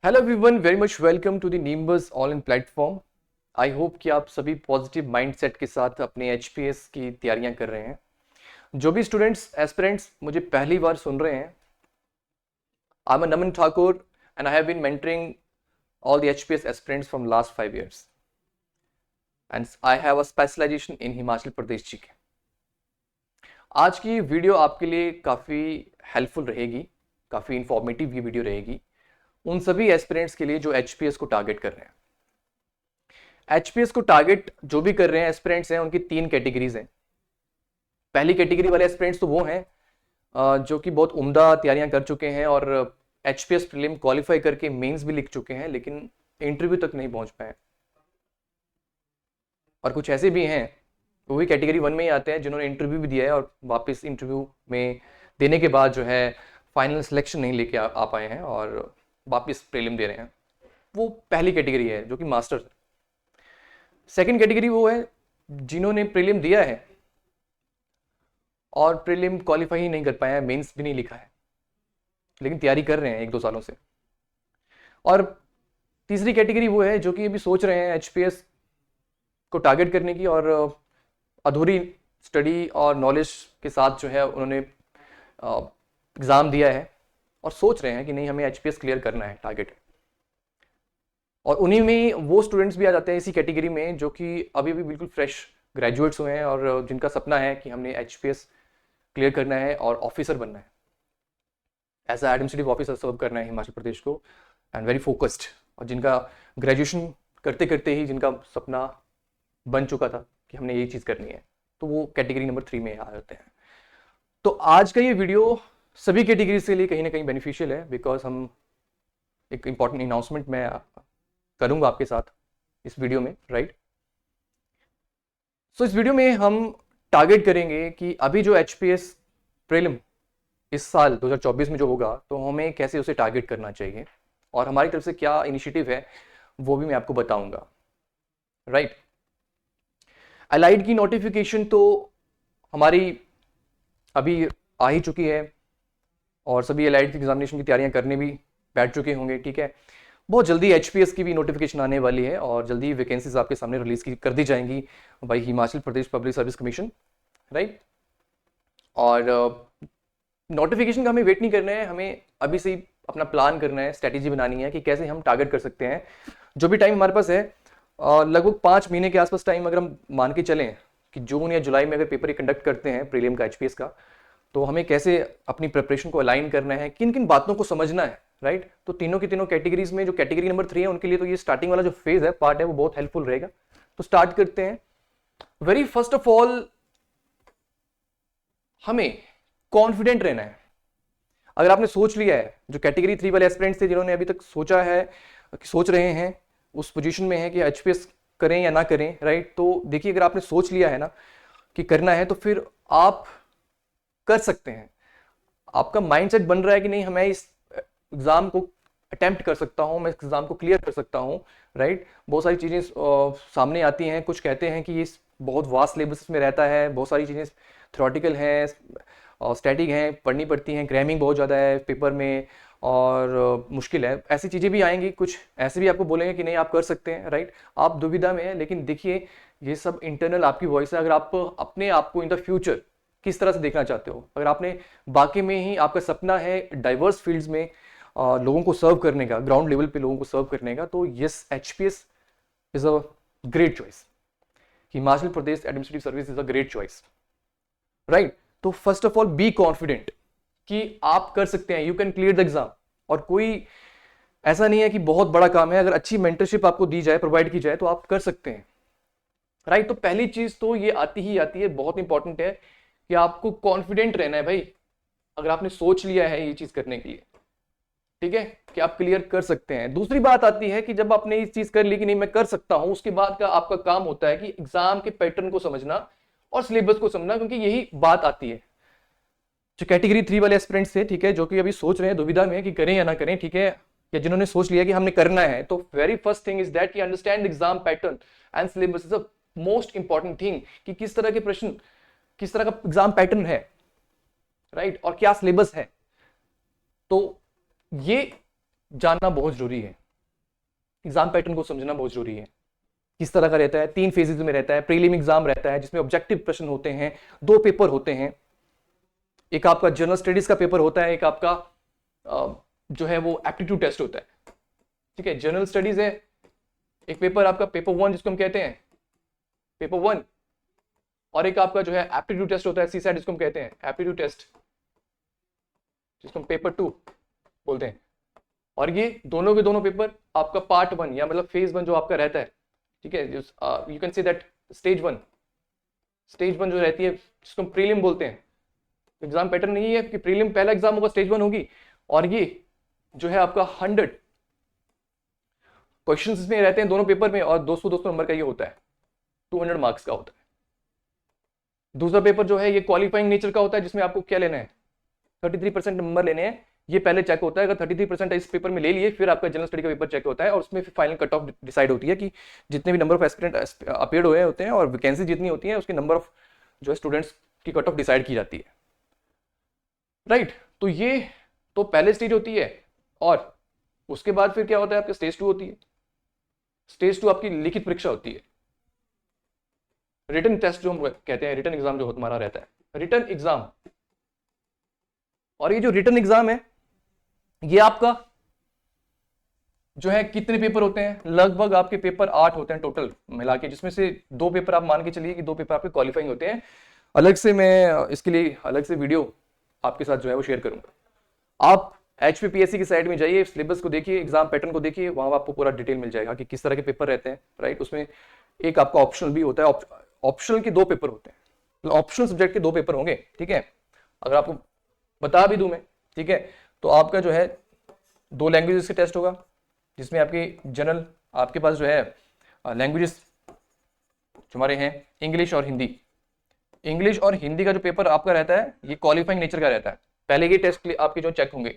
Hello everyone, very much welcome to the Nimbus online platform. I hope कि आप सभी positive mindset के साथ अपने एचपीएस की तैयारियां कर रहे हैं। जो भी स्टूडेंट्स एस्पिरेंट्स मुझे पहली बार सुन रहे हैं, I am Naman Thakur and I have been mentoring all the HPS aspirants from last 5 years and I have a specialization in Himachal Pradesh G K. आज की वीडियो आपके लिए काफ़ी हेल्पफुल रहेगी, काफ़ी इंफॉर्मेटिव ये वीडियो रहेगी उन सभी एस्पिरेंट्स के लिए जो एचपीएस को टारगेट कर रहे हैं। एचपीएस को टारगेट जो भी कर रहे हैं एस्पिरेंट्स हैं, उनकी 3 कैटेगरीज हैं। पहली कैटेगरी वाले एस्पिरेंट्स तो वो हैं जो कि बहुत उम्दा तैयारियां कर चुके हैं और एचपीएस प्रीलिम क्वालिफाई करके मेंस भी लिख चुके हैं, लेकिन इंटरव्यू तक नहीं पहुंच पाए। और कुछ ऐसे भी हैं, वो भी कैटेगरी 1 में ही आते हैं, जिन्होंने इंटरव्यू भी दिया है और वापस इंटरव्यू में देने के बाद जो है फाइनल सिलेक्शन नहीं लेके आ पाए हैं और वापस प्रीलिम दे रहे हैं। वो पहली कैटेगरी है जो कि मास्टर्स है। सेकंड कैटेगरी वो है जिन्होंने प्रीलिम दिया है और प्रीलिम क्वालिफाई ही नहीं कर पाया है, मेंस भी नहीं लिखा है, लेकिन तैयारी कर रहे हैं 1-2 सालों से। और तीसरी कैटेगरी वो है जो कि अभी सोच रहे हैं एचपीएस को टारगेट करने की और अधूरी स्टडी और नॉलेज के साथ जो है उन्होंने एग्ज़ाम दिया है और सोच रहे हैं कि नहीं, हमें एचपीएस क्लियर करना है, टारगेट है। और उन्हीं में वो स्टूडेंट्स भी आ जाते हैं इसी कैटेगरी में जो कि अभी भी बिल्कुल फ्रेश ग्रेजुएट्स हुए हैं और जिनका सपना है कि हमने एचपीएस क्लियर करना है और ऑफिसर बनना है, एज अ एडमिनिस्ट्रेटिव ऑफिसर सर्व करना है हिमाचल प्रदेश को, एंड वेरी फोकस्ड। और जिनका ग्रेजुएशन करते करते ही जिनका सपना बन चुका था कि हमने यही चीज़ करनी है, तो वो कैटेगरी नंबर 3 में आ जाते हैं। तो आज का ये वीडियो सभी कैटेगरीज के लिए कहीं ना कहीं बेनिफिशियल है, बिकॉज हम एक इंपॉर्टेंट अनाउंसमेंट मैं करूंगा आपके साथ इस वीडियो में, राइट। सो इस वीडियो में हम टारगेट करेंगे कि अभी जो एचपीएस प्रीलिम इस साल 2024 में जो होगा, तो हमें कैसे उसे टारगेट करना चाहिए और हमारी तरफ से क्या इनिशिएटिव है वो भी मैं आपको बताऊंगा, राइट। अलाइड की नोटिफिकेशन तो हमारी अभी आ ही चुकी है और सभी अलाइड की एग्जामिनेशन की तैयारियां करने भी बैठ चुके होंगे, ठीक है। बहुत जल्दी एचपीएस की भी नोटिफिकेशन आने वाली है और जल्दी वैकेंसीज आपके सामने रिलीज कर दी जाएंगी by Himachal Pradesh public service commission, right. और नोटिफिकेशन का हमें वेट नहीं करना है, हमें अभी से ही अपना प्लान करना है, स्ट्रैटेजी बनानी है कि कैसे हम टारगेट कर सकते हैं। जो भी टाइम हमारे पास है, लगभग 5 महीने के आसपास टाइम अगर हम मान के चलें कि जून या जुलाई में अगर पेपर कंडक्ट करते हैं प्रीलिम का एचपीएस का, तो हमें कैसे अपनी प्रिपरेशन को अलाइन करना है, किन किन बातों को समझना है, राइट। तो तीनों की तीनों कैटेगरीज में जो कैटेगरी नंबर 3 है उनके लिए तो ये स्टार्टिंग वाला जो फेज है, पार्ट है, वो बहुत हेल्पफुल रहेगा। तो स्टार्ट करते हैं। वेरी फर्स्ट ऑफ ऑल हमें कॉन्फिडेंट रहना है। अगर आपने सोच लिया है, जो कैटेगरी 3 वाले एस्पिरेंट्स थे जिन्होंने अभी तक सोचा है, सोच रहे हैं, उस पोजीशन में है कि एचपीएस करें या ना करें, राइट। तो देखिए, अगर आपने सोच लिया है ना कि करना है, तो फिर आप कर सकते हैं। आपका माइंडसेट बन रहा है कि नहीं, हमें इस एग्जाम को अटेम्प्ट कर सकता हूं, मैं इस एग्जाम को क्लियर कर सकता हूं, राइट। बहुत सारी चीजें सामने आती हैं, कुछ कहते हैं कि ये बहुत वास्ट सिलेबस में रहता है, बहुत सारी चीजें थ्योरेटिकल हैं, स्टैटिक हैं, पढ़नी पड़ती हैं, ग्रामिंग बहुत ज़्यादा है पेपर में और मुश्किल है। ऐसी चीज़ें भी आएंगी, कुछ ऐसे भी आपको बोलेंगे कि नहीं आप कर सकते हैं, राइट। आप दुविधा में हैं, लेकिन देखिए ये सब इंटरनल आपकी वॉइस है। अगर आप अपने आप को इन द फ्यूचर किस तरह से देखना चाहते हो, अगर आपने बाकी में ही आपका सपना है डाइवर्स फील्ड्स में लोगों को सर्व करने का, ग्राउंड लेवल पे लोगों को सर्व करने का, तो yes, HPS is a great choice. Himachal Pradesh administrative service is a great choice, right. तो first of all be confident कि आप कर सकते हैं, you can clear the exam. और कोई ऐसा नहीं है कि बहुत बड़ा काम है, अगर अच्छी मेंटरशिप आपको दी जाए, प्रोवाइड की जाए, तो आप कर सकते हैं, राइट। तो पहली चीज तो ये आती ही आती है, बहुत इंपॉर्टेंट है कि आपको कॉन्फिडेंट रहना है भाई। अगर आपने सोच लिया है ये चीज करने के लिए, ठीक है, कि आप क्लियर कर सकते हैं। दूसरी बात आती है कि जब आपने इस चीज कर ली कि नहीं मैं कर सकता हूं, उसके बाद का आपका काम होता है कि एग्जाम के पैटर्न को समझना और सिलेबस को समझना, क्योंकि यही बात आती है। जो कैटेगरी 3 वाले एस्पिरेंट्स थे, ठीक है, जो कि अभी सोच रहे हैं, दुविधा में कि करें या ना करें, ठीक है, या जिन्होंने सोच लिया कि हमने करना है, तो very first thing is that कि understand the exam pattern and syllabus is the most important thing, कि किस तरह के प्रश्न, किस तरह का एग्जाम पैटर्न है, राइट, और क्या सिलेबस है। तो ये जानना बहुत जरूरी है, एग्जाम पैटर्न को समझना बहुत जरूरी है। किस तरह का रहता है, 3 फेजेज में रहता है। प्रीलिम एग्जाम रहता है जिसमें ऑब्जेक्टिव प्रश्न होते हैं, 2 पेपर होते हैं, एक आपका जनरल स्टडीज का पेपर होता है, एक आपका जो है वो एप्टीट्यूड टेस्ट होता है। ठीक है, जनरल स्टडीज है एक पेपर आपका, पेपर 1 जिसको हम कहते हैं पेपर 1, और एक आपका जो है एप्टीट्यूड टेस्ट होता है, सीसैट जिसको हम कहते हैं एप्टीट्यूड टेस्ट, जिसको हम पेपर 2 बोलते हैं। और ये दोनों के दोनों पेपर आपका पार्ट 1 या मतलब फेज 1 जो आपका रहता है, ठीक है, you can say that stage 1 जो रहती है जिसको हम प्रीलिम बोलते हैं। एग्जाम पैटर्न नहीं है कि प्रीलिम पहला एग्जाम होगा, स्टेज 1 होगी, और ये जो है आपका 100 क्वेश्चंस में रहते हैं दोनों पेपर में, और 200 नंबर का ये होता है, 200 मार्क्स का होता है। दूसरा पेपर जो है ये क्वालिफाइंग नेचर का होता है, जिसमें आपको क्या लेना है, 33% नंबर लेने हैं। ये पहले चेक होता है, अगर 33% इस पेपर में ले लिए फिर आपका जनरल स्टडी का पेपर चेक होता है, और उसमें फिर फाइनल कट ऑफ डिसाइड होती है कि जितने भी नंबर ऑफ एस्पिरेंट अपीयर्ड हुए होते हैं और वैकेंसी जितनी होती है उसके नंबर ऑफ जो है स्टूडेंट्स की कट ऑफ डिसाइड की जाती है। राइट, तो ये तो पहले स्टेज होती है, और उसके बाद फिर क्या होता है आपका स्टेज 2 होती है। स्टेज 2 आपकी लिखित परीक्षा होती है, रिटन टेस्ट जो हम कहते हैं, रिटन एग्जाम जो हमारा रहता है, रिटन एग्जाम। और ये जो रिटन एग्जाम है ये आपका जो है कितने पेपर होते हैं, लगभग आपके पेपर 8 होते हैं टोटल मिला के, जिसमें से 2 पेपर आप मान के चलिए कि 2 पेपर आपके क्वालिफाइंग होते हैं। अलग से मैं इसके लिए अलग से वीडियो आपके साथ जो है वो शेयर करूंगा। आप HPPSC की साइड में जाइए, सिलेबस को देखिए, एग्जाम पैटर्न को देखिए, वहां आपको पूरा डिटेल मिल जाएगा कि किस तरह के पेपर रहते हैं। राइट, उसमें एक आपका ऑप्शनल भी होता है, ऑप्शनल के 2 पेपर होते हैं, ऑप्शनल सब्जेक्ट के 2 पेपर होंगे। ठीक है, अगर आपको बता भी दूं मैं, ठीक है, तो आपका जो है 2 लैंग्वेजेस का टेस्ट होगा, जिसमें आपकी जनरल आपके पास जो है लैंग्वेजेस जो हमारे हैं इंग्लिश और हिंदी। इंग्लिश और हिंदी का जो पेपर आपका रहता है ये क्वालिफाइंग नेचर का रहता है। पहले ये टेस्ट आपके जो चेक होंगे,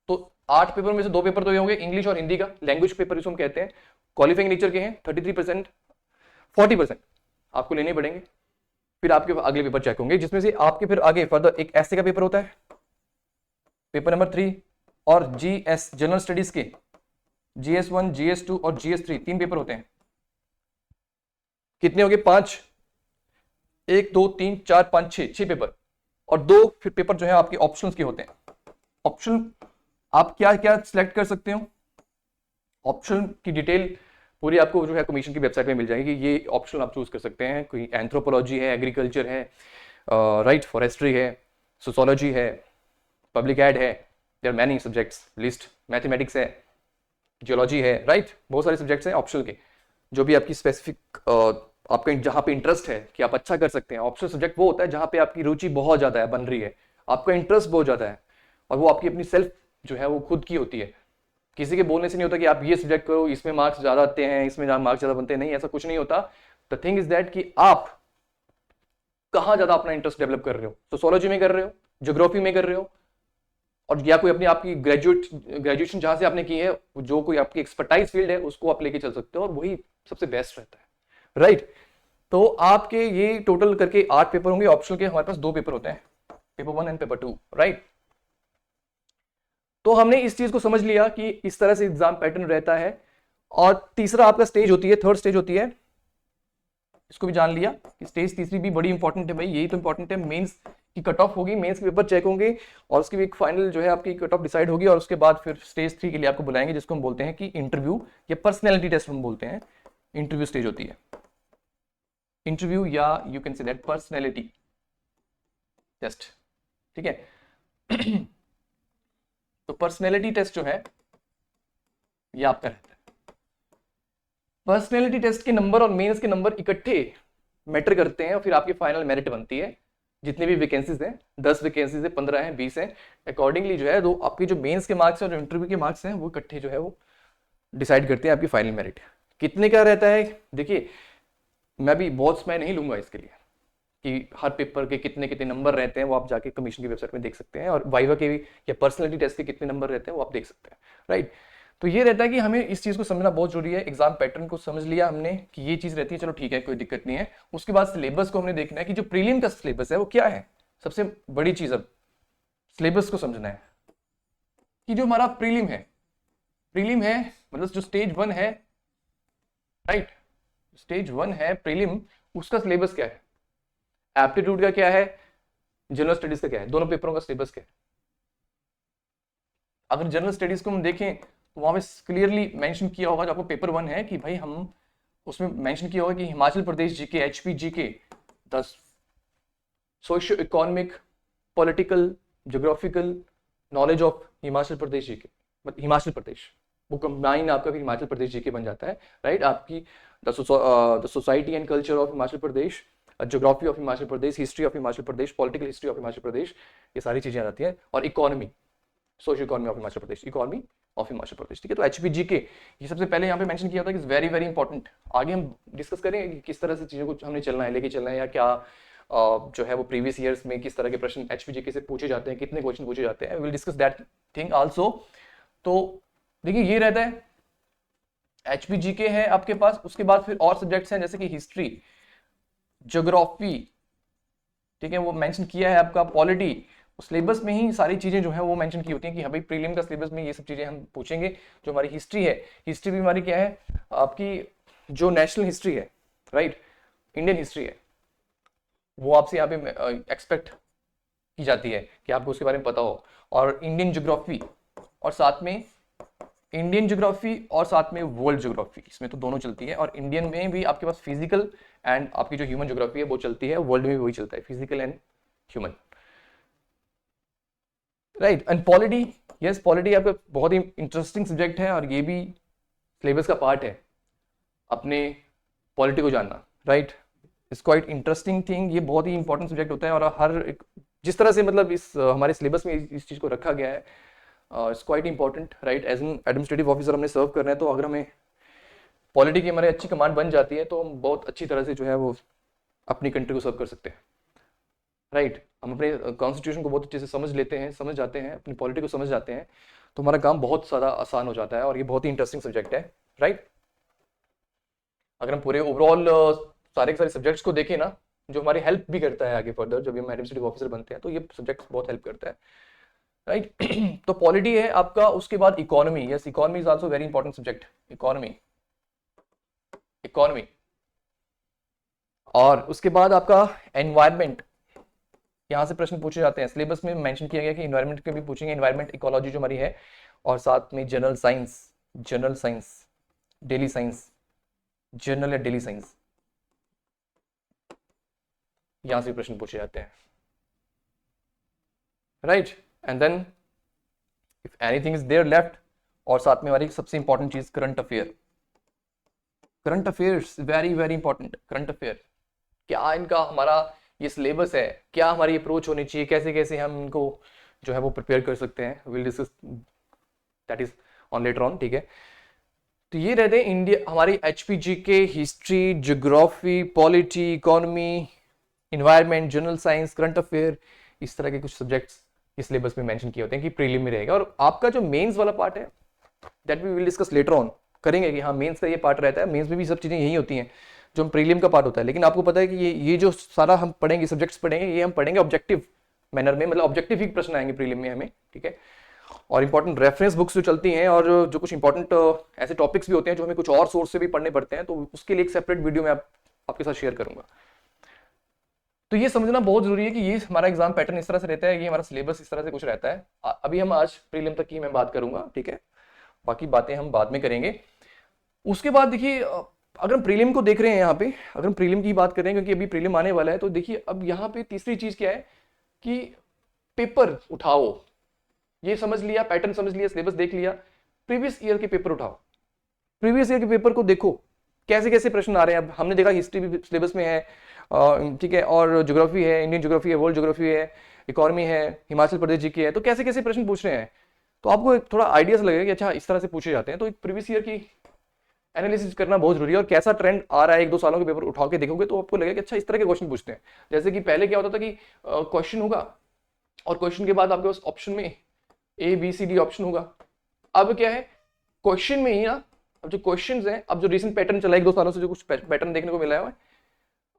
तो 8 पेपर में से 2 पेपर तो ये होंगे इंग्लिश और हिंदी का, लैंग्वेज पेपर जिसको हम कहते हैं, क्वालिफाइंग नेचर के हैं। 33% 40% आपको लेने पड़ेंगे, फिर आपके अगले पेपर चेक होंगे, जिसमें से आपके फिर आगे फर्दर एक ऐसे का पेपर होता है, पेपर नंबर 3, और GS जनरल स्टडीज के GS1 GS2 और GS3 3 पेपर होते हैं। कितने हो गए, 5, 1 2 3 4 5 6 पेपर, और 2 फिर पेपर जो है आपके ऑप्शंस के होते हैं। ऑप्शन आप क्या क्या सिलेक्ट कर सकते हो, ऑप्शन की डिटेल पूरी आपको जो है कमीशन की वेबसाइट में मिल जाएगी। ये ऑप्शन आप चूज कर सकते हैं, कोई एंथ्रोपोलॉजी है, एग्रीकल्चर है, राइट, फॉरेस्ट्री है, सोशोलॉजी है, पब्लिक एड है, there many subjects list, mathematics है, जियोलॉजी है, राइट, बहुत सारे सब्जेक्ट्स हैं ऑप्शनल के, जो भी आपकी स्पेसिफिक आपका जहाँ पे इंटरेस्ट है कि आप अच्छा कर सकते हैं। ऑप्शनल सब्जेक्ट वो होता है जहाँ पे आपकी रुचि बहुत ज्यादा है, बन रही है, आपका इंटरेस्ट बहुत ज्यादा है, और वो आपकी अपनी सेल्फ जो है वो खुद की होती है। किसी के बोलने से नहीं होता कि आप ये सब्जेक्ट करो, इसमें मार्क्स ज्यादा आते हैं, इसमें मार्क्स ज्यादा बनते हैं, नहीं, ऐसा कुछ नहीं होता। द थिंग इज दैट कि आप कहाँ ज्यादा अपना इंटरेस्ट डेवलप कर रहे हो, सोशोलॉजी में कर रहे हो, ज्योग्राफी में कर रहे हो, और या कोई अपनी आपकी ग्रेजुएशन जहां से आपने की है, जो कोई आपकी एक्सपर्टाइज फील्ड है उसको आप लेके चल सकते हो, और वही सबसे बेस्ट रहता है। राइट, तो आपके ये टोटल करके 8 पेपर होंगे, ऑप्शनल के हमारे पास 2 पेपर होते हैं, पेपर 1 एंड पेपर 2। राइट, तो हमने इस चीज को समझ लिया कि इस तरह से एग्जाम पैटर्न रहता है। और तीसरा आपका स्टेज होती है, थर्ड स्टेज होती है, इसको भी जान लिया कि स्टेज तीसरी भी बड़ी इंपॉर्टेंट है भाई, यही तो इंपॉर्टेंट है। मेंस की कट ऑफ होगी, मेंस के पेपर चेक होंगे, और उसकी भी एक फाइनल जो है आपकी कट ऑफ डिसाइड होगी, और उसके बाद फिर स्टेज 3 के लिए आपको बुलाएंगे, जिसको हम बोलते हैं कि इंटरव्यू या पर्सनैलिटी टेस्ट हम बोलते हैं। इंटरव्यू स्टेज होती है, इंटरव्यू या you can say that personality test. ठीक है, तो पर्सनैलिटी टेस्ट जो है ये आपका रहता है। पर्सनैलिटी टेस्ट के नंबर और मेंस के नंबर इकट्ठे मैटर करते हैं, और फिर आपकी फाइनल मेरिट बनती है। जितनी भी वैकेंसीज हैं, 10 वैकेंसीज है, 15 है, 20 है, अकॉर्डिंगली जो है, तो आपकी जो मेंस के मार्क्स है और जो इंटरव्यू के मार्क्स हैं वो इकट्ठे जो है वो डिसाइड करते हैं आपकी फाइनल मेरिट। कितने का रहता है, देखिए मैं भी बहुत समय नहीं लूंगा इसके लिए कि हर पेपर के कितने कितने नंबर रहते हैं, वो आप जाके कमीशन की वेबसाइट में देख सकते हैं, और वाइवा के भी या पर्सनैलिटी टेस्ट के कितने नंबर रहते हैं वो आप देख सकते हैं। राइट, तो ये रहता है कि हमें इस चीज को समझना बहुत जरूरी है। एग्जाम पैटर्न को समझ लिया हमने कि ये चीज रहती है, चलो ठीक है, कोई दिक्कत नहीं है। उसके बाद सिलेबस को हमने देखना है कि जो प्रीलिम का सिलेबस है वो क्या है। सबसे बड़ी चीज अब सिलेबस को समझना है कि जो हमारा प्रीलिम है प्रीलिम है, मतलब जो स्टेज 1 है, राइट, स्टेज 1 है प्रीलिम, उसका सिलेबस क्या है, एप्टीट्यूड का क्या है, जनरल स्टडीज का क्या है, दोनों पेपरों का सिलेबस क्या है। अगर जनरल स्टडीज को हम देखें तो वहां पे क्लियरली मेंशन किया होगा, जो आपको पेपर 1 है कि भाई हम उसमें मेंशन किया होगा कि Himachal Pradesh GK, HP GK, 10 socio economic, political, geographical knowledge of Himachal Pradesh GK, मतलब हिमाचल प्रदेश, वो कंबाइन आपका फिर हिमाचल प्रदेश जीके बन जाता है, राइट। आपकी the society and culture of Himachal Pradesh, geography of Himachal Pradesh, history of Himachal Pradesh, political history of Himachal Pradesh, ये सारी चीजें आ जाती हैं। और economy, social economy of Himachal Pradesh, economy of Himachal Pradesh, ठीक है। तो एचपीजी के ये सबसे पहले यहाँ पे मेंशन किया होता है कि वेरी वेरी इंपॉर्टेंट। आगे हम डिस्कस करेंगे कि किस तरह से चीज़ों को हमने चलना है, लेके चलना है, या क्या जो है वो प्रीवियस ईयर्स में किस तरह के प्रश्न एचपीजी के से पूछे जाते हैं, कितने क्वेश्चन पूछे जाते हैं, will discuss that thing also. तो देखिए ये रहता है एचपीजी के है आपके पास। उसके बाद फिर और सब्जेक्ट्स हैं जैसे कि हिस्ट्री, ज्योग्राफी, ठीक है, वो मेंशन किया है आपका, पॉलिटी, सिलेबस में ही सारी चीजें जो है वो मेंशन की होती हैं कि हाँ भाई प्रीलिम का सिलेबस में ये सब चीजें हम पूछेंगे। जो हमारी हिस्ट्री है, हिस्ट्री भी हमारी क्या है, आपकी जो नेशनल हिस्ट्री है, राइट, इंडियन हिस्ट्री है, वो आपसे यहाँ पे एक्सपेक्ट की जाती है कि आपको उसके बारे में पता हो। और इंडियन ज्योग्राफी, और साथ में इंडियन ज्योग्राफी और साथ में वर्ल्ड ज्योग्राफी, इसमें तो दोनों चलती है। और इंडियन में भी आपके पास फिजिकल एंड आपकी जो ह्यूमन ज्योग्राफी है वो चलती है, वर्ल्ड में भी वही चलता है, physical and human, right. And polity, yes, polity आपका बहुत ही इंटरेस्टिंग सब्जेक्ट है और ये भी सिलेबस का पार्ट है, अपने पॉलिटी को जानना, right. It's quite interesting thing, ये बहुत ही इंपॉर्टेंट सब्जेक्ट होता है। और हर एक जिस तरह से मतलब इस हमारे सिलेबस में इस चीज़ को रखा गया है, it's quite important, right. As an administrative officer हमने सर्व करना है, तो अगर हमें पॉलिटी की हमारी अच्छी कमांड बन जाती है तो हम बहुत अच्छी तरह से जो है वो अपनी कंट्री को सर्व कर सकते हैं, राइट। हम अपने कॉन्स्टिट्यूशन को बहुत अच्छे से समझ लेते हैं, समझ जाते हैं, अपनी पॉलिटी को समझ जाते हैं, तो हमारा काम बहुत ज़्यादा आसान हो जाता है। और ये बहुत ही इंटरेस्टिंग सब्जेक्ट है, राइट। अगर हम पूरे ओवरऑल सारे के सारे सब्जेक्ट्स को देखें ना, जो हमारी हेल्प भी करता है आगे फर्दर, जब हम एडमिनिस्ट्रेटिव ऑफिसर बनते हैं तो ये सब्जेक्ट बहुत हेल्प करता है, राइट। तो पॉलिटी है आपका। उसके बाद economy, yes, economy is also very important subject, economy, economy. और उसके बाद आपका एनवायरमेंट, यहाँ से प्रश्न पूछे जाते हैं, सिलेबस में मेंशन किया गया कि एनवायरमेंट के भी पूछेंगे, एनवायरमेंट इकोलॉजी जो हमारी है। और साथ में general science, general science, daily science, general या डेली साइंस, यहाँ से प्रश्न पूछे जाते हैं, right. And then if anything is there left, और साथ में हमारी सबसे इंपॉर्टेंट चीज current affair, current affairs very very important. Current affair, क्या इनका हमारा ये सिलेबस है, क्या हमारी अप्रोच होनी चाहिए, कैसे कैसे हम इनको जो है वो प्रिपेयर कर सकते हैं, will discuss that is on later on, ठीक है। तो ये रहते हैं इंडिया हमारी एचपीजी के history, geography, polity, economy, environment, general science, current affair, इस तरह के कुछ सब्जेक्ट्स इस सिलेबस में मेंशन किए होते हैं कि प्रीलिम में रहेगा। और आपका जो मेंस वाला पार्ट है that we will discuss later on, करेंगे कि हाँ मेंस का ये पार्ट रहता है, मेंस में भी सब चीज़ें यही होती हैं जो हम प्रीलिम का पार्ट होता है। लेकिन आपको पता है कि ये जो सारा हम पढ़ेंगे, सब्जेक्ट्स पढ़ेंगे, ये हम पढ़ेंगे ऑब्जेक्टिव मैनर में, मतलब ऑब्जेक्टिव ही प्रश्न आएंगे प्रीलिम में हमें, ठीक है। और इंपॉर्टेंट रेफरेंस बुक्स जो चलती हैं, और जो कुछ इंपॉर्टेंट ऐसे टॉपिक्स भी होते हैं जो हमें कुछ और सोर्स से भी पढ़ने पड़ते हैं, तो उसके लिए एक सेपरेट वीडियो मैं आपके साथ शेयर करूंगा। तो ये समझना बहुत जरूरी है कि ये हमारा एग्जाम पैटर्न इस तरह से रहता है, ये हमारा सिलेबस इस तरह से कुछ रहता है। अभी हम आज प्रीलिम तक की मैं बात करूंगा, ठीक है, बाकी बातें हम बाद में करेंगे। उसके बाद देखिए, अगर हम प्रीलिम को देख रहे हैं यहाँ पे, अगर हम प्रीलिम की बात करें क्योंकि अभी प्रीलिम आने वाला है, तो देखिए अब यहाँ पे तीसरी चीज क्या है कि पेपर उठाओ। ये समझ लिया, पैटर्न समझ लिया, सिलेबस देख लिया, प्रीवियस ईयर के पेपर उठाओ, प्रीवियस ईयर के पेपर को देखो कैसे कैसे प्रश्न आ रहे हैं। अब हमने देखा हिस्ट्री भी सिलेबस में है, ठीक है, और ज्योग्राफी है, इंडियन ज्योग्राफी है, वर्ल्ड ज्योग्राफी है, इकोनॉमी है, हिमाचल प्रदेश जी की है, तो कैसे कैसे प्रश्न पूछ रहे हैं, तो आपको थोड़ा आइडियाज लगेगा कि अच्छा इस तरह से पूछे जाते हैं। तो एक प्रीवियस ईयर की एनालिसिस करना बहुत जरूरी है, और कैसा ट्रेंड आ रहा है, एक दो सालों के पेपर उठा के देखोगे तो आपको लगेगा कि अच्छा इस तरह के क्वेश्चन पूछते हैं। जैसे कि पहले क्या होता था कि क्वेश्चन होगा और क्वेश्चन के बाद आपके पास ऑप्शन में A B C D option होगा। अब क्या है, क्वेश्चन में ही ना, अब जो क्वेश्चंस हैं, अब जो रिसेंट पैटर्न चला है एक दो सालों से, जो कुछ पैटर्न देखने को मिला है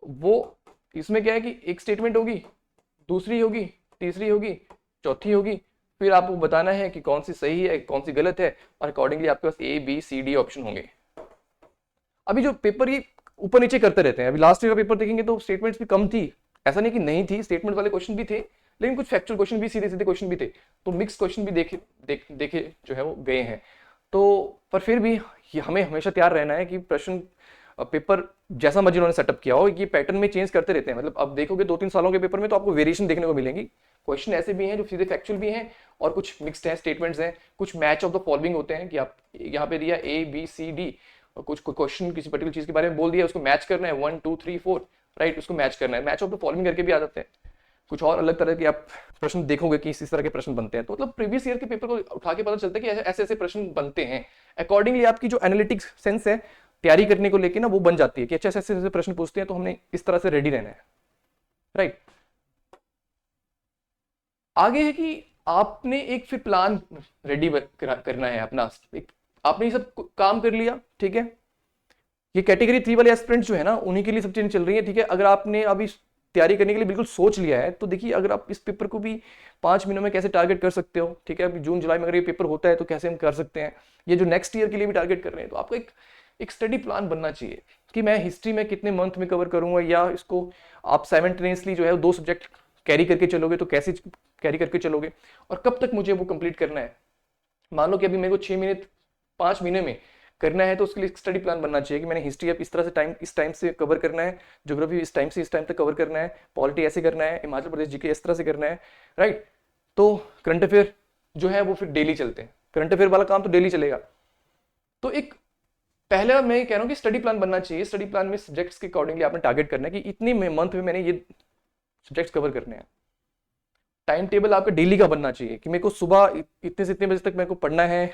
वो इसमें क्या है कि एक स्टेटमेंट होगी, दूसरी होगी, तीसरी होगी, चौथी होगी, फिर आपको बताना है कि कौन सी सही है कौन सी गलत है, और अकॉर्डिंगली आपके पास ABCD ऑप्शन होंगे। अभी जो पेपर ये ऊपर नीचे करते रहते हैं, अभी लास्ट ईयर का पेपर देखेंगे तो स्टेटमेंट्स भी कम थी, ऐसा नहीं कि नहीं थी, स्टेटमेंट वाले क्वेश्चन भी थे, लेकिन कुछ फैक्चुअल क्वेश्चन भी, सीधे सीधे क्वेश्चन भी थे, तो मिक्स क्वेश्चन भी देखे जो है वो गए हैं। तो पर फिर भी हमें हमेशा तैयार रहना है कि प्रश्न पेपर जैसा मर्जी उन्होंने सेटअप किया हो, ये पैटर्न में चेंज करते रहते हैं। मतलब अब देखोगे 2-3 सालों के पेपर में तो आपको वेरिएशन देखने को मिलेंगी। क्वेश्चन ऐसे भी हैं जो सीधे फैक्चुअल भी हैं, और कुछ मिक्स्ड हैं, स्टेटमेंट्स हैं, कुछ मैच ऑफ द फॉलोइंग होते हैं कि आप यहाँ पे दिया ABCD, और कुछ क्वेश्चन किसी पर्टिकुलर चीज के बारे में बोल दिया, उसको मैच करना है 1 2 3 4, राइट, उसको मैच करना है, मैच ऑफ द फॉलोइंग करके भी आ जाते हैं। कुछ और अलग तरह के आप प्रश्न देखोगे कि इस तरह के प्रश्न बनते हैं, तो मतलब प्रीवियस ईयर के पेपर को उठा के पता चलता है कि ऐसे ऐसे प्रश्न बनते हैं। अकॉर्डिंगली आपकी जो एनालिटिक्स सेंस है तैयारी करने को लेके ना, वो बन जाती है कि अच्छा ऐसे ऐसे प्रश्न पूछते हैं तो हमने इस तरह से रेडी रहना है, राइट। आगे है कि आपने एक फिर प्लान रेडी करना है अपना, एक आपने ये सब काम कर लिया, ठीक है। ये कैटेगरी 3 वाले एस्पिरेंट्स जो है ना, उन्हीं के लिए सब चीजें चल रही है, ठीक है। अगर आपने अभी तैयारी करने के लिए बिल्कुल सोच लिया है, तो देखिए अगर आप इस पेपर को भी 5 महीनों में कैसे टारगेट कर सकते हो, ठीक है। अभी जून जुलाई में अगर ये पेपर होता है तो कैसे हम कर सकते हैं, ये जो नेक्स्ट ईयर के लिए भी टारगेट कर रहे हैं, तो आपको एक स्टडी प्लान बनना चाहिए कि मैं हिस्ट्री में कितने मंथ में कवर करूंगा, या इसको आप साइमल्टेनियसली जो है 2 सब्जेक्ट कैरी करके चलोगे तो कैसे कैरी करके चलोगे, और कब तक मुझे वो कंप्लीट करना है। मान लो कि अभी मेरे को 6 महीने 5 महीने में करना है, तो उसके लिए स्टडी प्लान बनना चाहिए कि मैंने हिस्ट्री अब इस तरह से इस टाइम से कवर करना है, ज्योग्राफी इस टाइम से इस टाइम तक कवर करना है, पॉलिटी ऐसे करना है, हिमाचल प्रदेश जीके इस तरह से करना है, राइट। तो करंट अफेयर जो है वो फिर डेली चलते हैं, करंट अफेयर वाला काम तो डेली चलेगा। तो एक पहले मैं कह रहा हूँ कि स्टडी प्लान बनना चाहिए। स्टडी प्लान में सब्जेक्ट्स के अकॉर्डिंगली आपने टारगेट करना है कि इतनी मंथ में मैंने ये सब्जेक्ट्स कवर करने हैं। टाइम टेबल आपका डेली का बनना चाहिए कि मेरे को सुबह इतने से इतने बजे तक मेरे को पढ़ना है,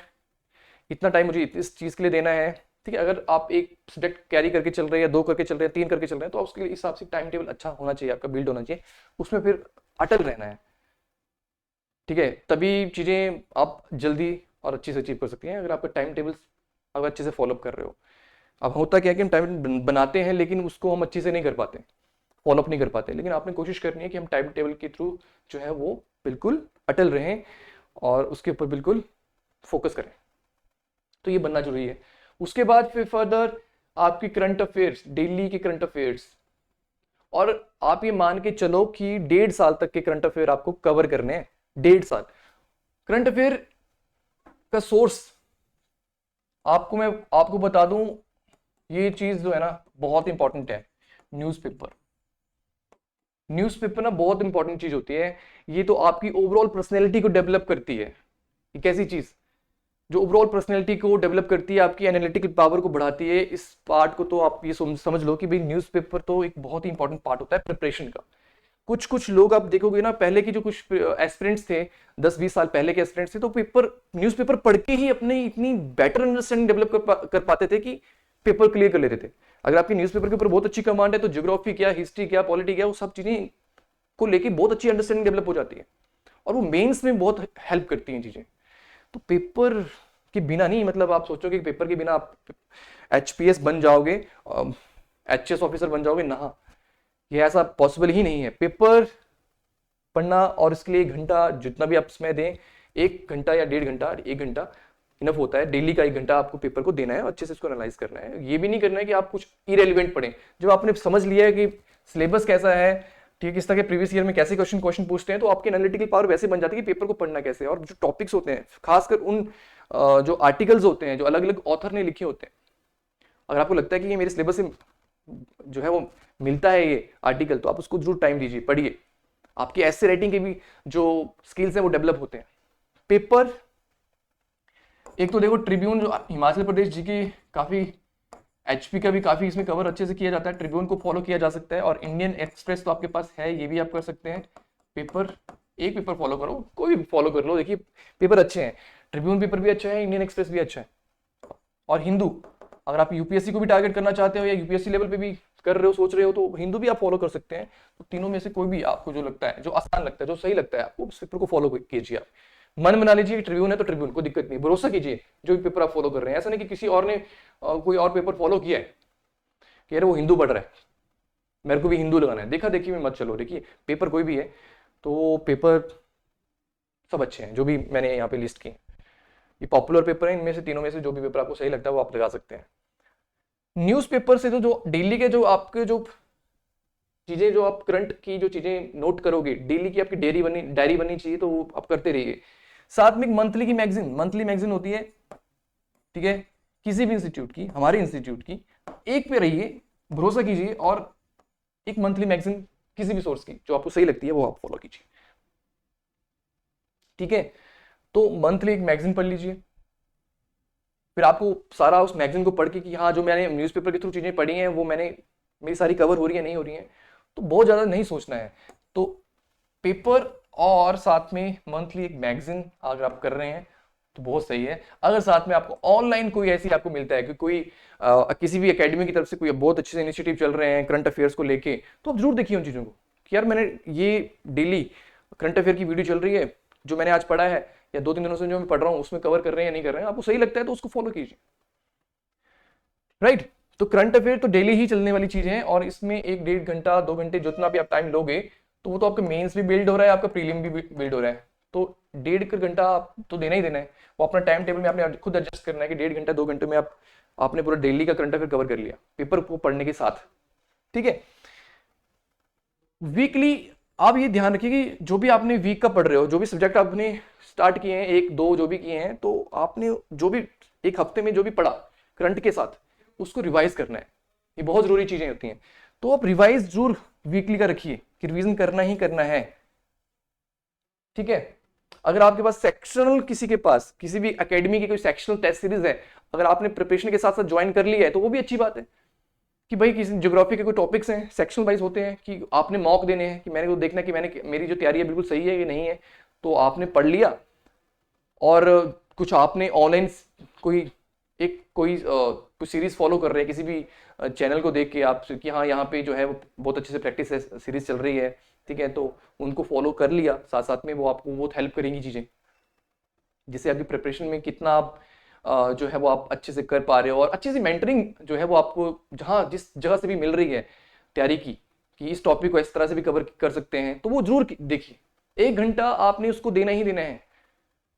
इतना टाइम मुझे इस चीज के लिए देना है, ठीक है। अगर आप एक सब्जेक्ट कैरी करके चल रहे हैं, 2 करके चल रहे हैं, 3 करके चल रहे हैं, तो उसके हिसाब से टाइम टेबल अच्छा होना चाहिए, आपका बिल्ड होना चाहिए, उसमें फिर अटल रहना है, ठीक है। तभी चीजें आप जल्दी और अच्छी से अचीव कर सकती हैं, अगर आपका टाइम टेबल अगर अच्छे से फॉलोअप कर रहे हो। अब होता क्या है कि हम टाइम बनाते हैं लेकिन उसको हम अच्छे से नहीं कर पाते, फॉलोअप नहीं कर पाते, लेकिन आपने कोशिश करनी है कि हम टाइम टेबल के थ्रू जो है वो बिल्कुल अटल रहें और उसके ऊपर बिल्कुल फोकस करें। तो ये बनना जरूरी है। उसके बाद फिर फर्दर आपकी करंट अफेयर्स, डेली के करंट अफेयर्स, और आप ये मान के चलो कि 1.5 साल तक के करंट अफेयर आपको कवर करने हैं। 1.5 साल करंट अफेयर का सोर्स मैं आपको बता दूं, ये चीज जो है ना बहुत इंपॉर्टेंट है। न्यूज़पेपर ना बहुत इंपॉर्टेंट चीज होती है। ये तो आपकी ओवरऑल पर्सनैलिटी को डेवलप करती है। एक ऐसी चीज जो ओवरऑल पर्सनैलिटी को डेवलप करती है, आपकी एनालिटिकल पावर को बढ़ाती है। इस पार्ट को तो आप ये समझ लो कि भाई न्यूज़पेपर तो एक बहुत ही इंपॉर्टेंट पार्ट होता है प्रिपरेशन का। कुछ लोग आप देखोगे ना, पहले के जो कुछ एस्पिरेंट्स थे, 10-20 साल पहले के एस्पिरेंट्स थे, तो न्यूज़पेपर पढ़ के ही अपनी इतनी बेटर अंडरस्टैंडिंग डेवलप कर पाते थे कि पेपर क्लियर कर लेते थे। अगर आपकी न्यूज़पेपर के ऊपर बहुत अच्छी कमांड है तो ज्योग्राफी क्या, हिस्ट्री क्या, पॉलिटी क्या, वो सब चीजें को लेके बहुत अच्छी अंडरस्टैंडिंग डेवलप हो जाती है, और वो मेंस में बहुत हेल्प करती हैं चीजें। तो पेपर के बिना नहीं, मतलब आप सोचोगे कि पेपर के बिना आप HPS बन जाओगे, HS ऑफिसर बन जाओगे ना, ये ऐसा पॉसिबल ही नहीं है। पेपर पढ़ना और इसके लिए 1 घंटा जितना भी आप समय दें, 1 घंटा या 1.5 घंटा, 1 घंटा इनफ होता है। डेली का 1 घंटा आपको पेपर को देना है, अच्छे से इसको एनालाइज करना है। ये भी नहीं करना है कि आप कुछ इरेलीवेंट पढ़ें। जब आपने समझ लिया है कि सिलेबस कैसा है, ठीक है, किस तरह के प्रीवियस ईयर में कैसे क्वेश्चन पूछते हैं, तो आपकी एनालिटिकल पावर वैसे बन जाती है कि पेपर को पढ़ना कैसे है। और जो टॉपिक्स होते हैं, खासकर उन जो आर्टिकल्स होते हैं जो अलग अलग ऑथर ने लिखे होते हैं, अगर आपको लगता है कि ये मेरे सिलेबस से जो है वो मिलता है ये आर्टिकल, तो आप उसको जरूर टाइम दीजिए, पढ़िए। आपकी ऐसे राइटिंग के भी जो स्किल्स हैं वो डेवलप होते हैं। पेपर एक तो देखो, ट्रिब्यून जो हिमाचल प्रदेश जी की काफी, HP का भी काफी इसमें कवर अच्छे से किया जाता है, ट्रिब्यून को फॉलो किया जा सकता है, और इंडियन एक्सप्रेस तो आपके पास है, ये भी आप कर सकते हैं। एक पेपर फॉलो करो, कोई भी फॉलो कर लो, देखिए पेपर अच्छे हैं, ट्रिब्यून पेपर भी अच्छा है, इंडियन एक्सप्रेस भी अच्छा है। और हिंदू, अगर आप UPSC को भी टारगेट करना चाहते हो या UPSC लेवल पे भी कर रहे हो, सोच रहे हो, तो हिंदू भी आप फॉलो कर सकते हैं। तो तीनों में से कोई भी आपको जो लगता है, जो आसान लगता है, जो सही लगता है आपको, उस पेपर को फॉलो कीजिए। आप मन बना लीजिए, ट्रिब्यून है तो ट्रिब्यून, कोई दिक्कत नहीं, भरोसा कीजिए जो भी पेपर आप फॉलो कर रहे हैं। ऐसा नहीं कि किसी और ने कोई और पेपर फॉलो किया है कि अरे वो हिंदू पढ़ रहा है, मेरे को भी हिंदू लगाना है, देखा देखी में मत चलो। देखिए पेपर कोई भी है तो पेपर सब अच्छे हैं जो भी मैंने यहाँ पे लिस्ट की। ये पॉपुलर पेपर है, इनमें से तीनों में से जो भी पेपर आपको सही लगता है वो आप लगा सकते हैं। न्यूज़पेपर से तो जो डेली के जो आपके जो चीजें, जो आप करंट की जो चीजें नोट करोगे, डेली की आपकी डायरी बननी चाहिए, तो वो आप करते रहिए। साथ में एक मंथली मैगजीन होती है, ठीक है, किसी भी इंस्टीट्यूट की, हमारे इंस्टीट्यूट की, एक पे रहिए, भरोसा कीजिए, और एक मंथली मैगजीन किसी भी सोर्स की जो आपको सही लगती है वो आप फॉलो कीजिए, ठीक है। तो मंथली एक मैगजीन पढ़ लीजिए, फिर आपको सारा उस मैगजीन को पढ़ के कि हाँ जो मैंने न्यूज़पेपर के थ्रू चीजें पढ़ी हैं वो मेरी सारी कवर हो रही है नहीं हो रही है, तो बहुत ज्यादा नहीं सोचना है। तो पेपर और साथ में मंथली एक मैगजीन अगर आप कर रहे हैं तो बहुत सही है। अगर साथ में आपको ऑनलाइन कोई ऐसी आपको मिलता है कि कोई किसी भी एकेडमी की तरफ से कोई बहुत अच्छे से इनिशिएटिव चल रहे हैं करंट अफेयर्स को लेके, तो आप जरूर देखिए उन चीज़ों को कि यार मैंने ये डेली करंट अफेयर की वीडियो चल रही है, जो मैंने आज पढ़ा है या 2-3 दिनों से जो मैं पढ़ रहा हूँ उसमें कवर कर रहे हैं या नहीं कर रहे हैं, आपको सही लगता है तो उसको फॉलो कीजिए, राइट। तो करंट अफेयर तो डेली ही चलने वाली चीज है, और इसमें 1-1.5 घंटा 2 घंटे जितना भी आप टाइम लोगे तो वो तो आपका मेंस भी बिल्ड हो रहा है, आपका प्रीलिम भी बिल्ड हो रहा है, तो 1.5 घंटा आप तो देना ही देना है। वो अपना टाइम टेबल में आपने खुद एडजस्ट करना है कि 1.5 घंटा 2 घंटे में आपने पूरा डेली का करंट अफेयर कवर कर लिया पेपर को पढ़ने के साथ, ठीक है। वीकली आप ये ध्यान रखिए कि जो भी आपने वीक का पढ़ रहे हो, जो भी सब्जेक्ट आपने स्टार्ट किए हैं, 1-2 जो भी किए हैं, तो आपने जो भी एक हफ्ते में जो भी पढ़ा करंट के साथ उसको रिवाइज करना है। ये बहुत जरूरी चीजें होती हैं, तो आप रिवाइज जरूर वीकली का रखिए कि रिवीजन करना ही करना है, ठीक है। अगर आपके पास सेक्शनल, किसी के पास किसी भी एकेडमी की कोई सेक्शनल टेस्ट सीरीज है, अगर आपने प्रिपरेशन के साथ साथ ज्वाइन कर लिया है तो वो भी अच्छी बात है कि भाई किसी ज्योग्राफी के कोई टॉपिक्स हैं सेक्शनल वाइज होते हैं कि आपने मॉक देने हैं, कि मैंने को देखना कि मेरी जो तैयारी है बिल्कुल सही है कि नहीं है, तो आपने पढ़ लिया। और कुछ आपने ऑनलाइन कोई सीरीज फॉलो कर रहे हैं किसी भी चैनल को देख के आप कि हाँ यहाँ पे जो है वो बहुत अच्छे से प्रैक्टिस है, सीरीज चल रही है, ठीक है, तो उनको फॉलो कर लिया, साथ साथ में वो आपको बहुत हेल्प करेंगी चीजें, जिससे आपकी प्रिपरेशन में कितना आप जो है वो आप अच्छे से कर पा रहे हो, और अच्छी सी मेंटरिंग जो है वो आपको जहाँ जिस जगह से भी मिल रही है तैयारी की, कि इस टॉपिक को इस तरह से भी कवर कर सकते हैं, तो वो जरूर देखिए। 1 घंटा आपने उसको देना ही देना है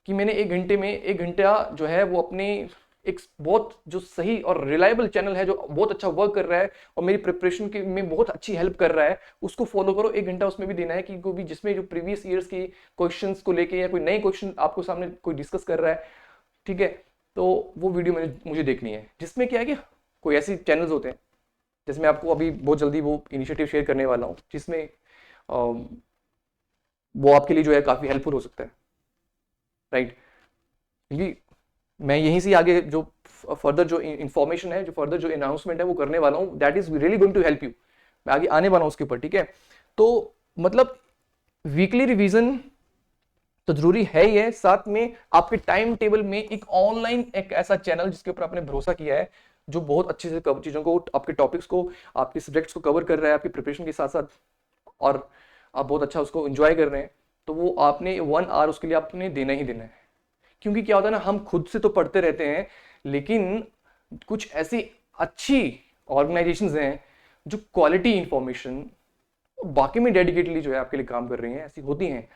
कि मैंने 1 घंटे में 1 घंटा जो है वो अपने एक बहुत जो सही और रिलायबल चैनल है जो बहुत अच्छा वर्क कर रहा है और मेरी प्रिपरेशन के में बहुत अच्छी हेल्प कर रहा है, उसको फॉलो करो। 1 घंटा उसमें भी देना है कि कोई भी जिसमें जो प्रीवियस ईयर्स की क्वेश्चंस को लेके या कोई नए क्वेश्चन आपको सामने कोई डिस्कस कर रहा है, ठीक है, तो वो वीडियो मुझे देखनी है। जिसमें क्या है कि कोई ऐसी चैनल्स होते हैं जिसमें आपको अभी बहुत जल्दी वो इनिशिएटिव शेयर करने वाला हूँ, जिसमें वो आपके लिए जो है काफ़ी हेल्पफुल हो सकता है, राइट। क्योंकि मैं यहीं से आगे जो फर्दर जो इंफॉर्मेशन है, जो फर्दर जो अनाउंसमेंट है वो करने वाला हूँ, that is really going to help you. मैं आगे आने वाला हूँ उसके ऊपर, ठीक है। तो मतलब वीकली रिवीजन तो जरूरी है ही है, साथ में आपके टाइम टेबल में एक ऑनलाइन एक ऐसा चैनल जिसके ऊपर आपने भरोसा किया है, जो बहुत अच्छे से चीज़ों को, आपके टॉपिक्स को, आपके सब्जेक्ट्स को कवर कर रहा है आपकी प्रिपरेशन के साथ साथ, और आप बहुत अच्छा उसको एंजॉय कर रहे हैं, तो वो आपने 1 आवर उसके लिए आपने देना ही देना है। क्योंकि क्या होता है ना, हम खुद से तो पढ़ते रहते हैं, लेकिन कुछ ऐसी अच्छी ऑर्गेनाइजेशंस हैं जो क्वालिटी इंफॉर्मेशन बाकी में डेडिकेटली जो है आपके लिए काम कर रही हैं, ऐसी होती हैं,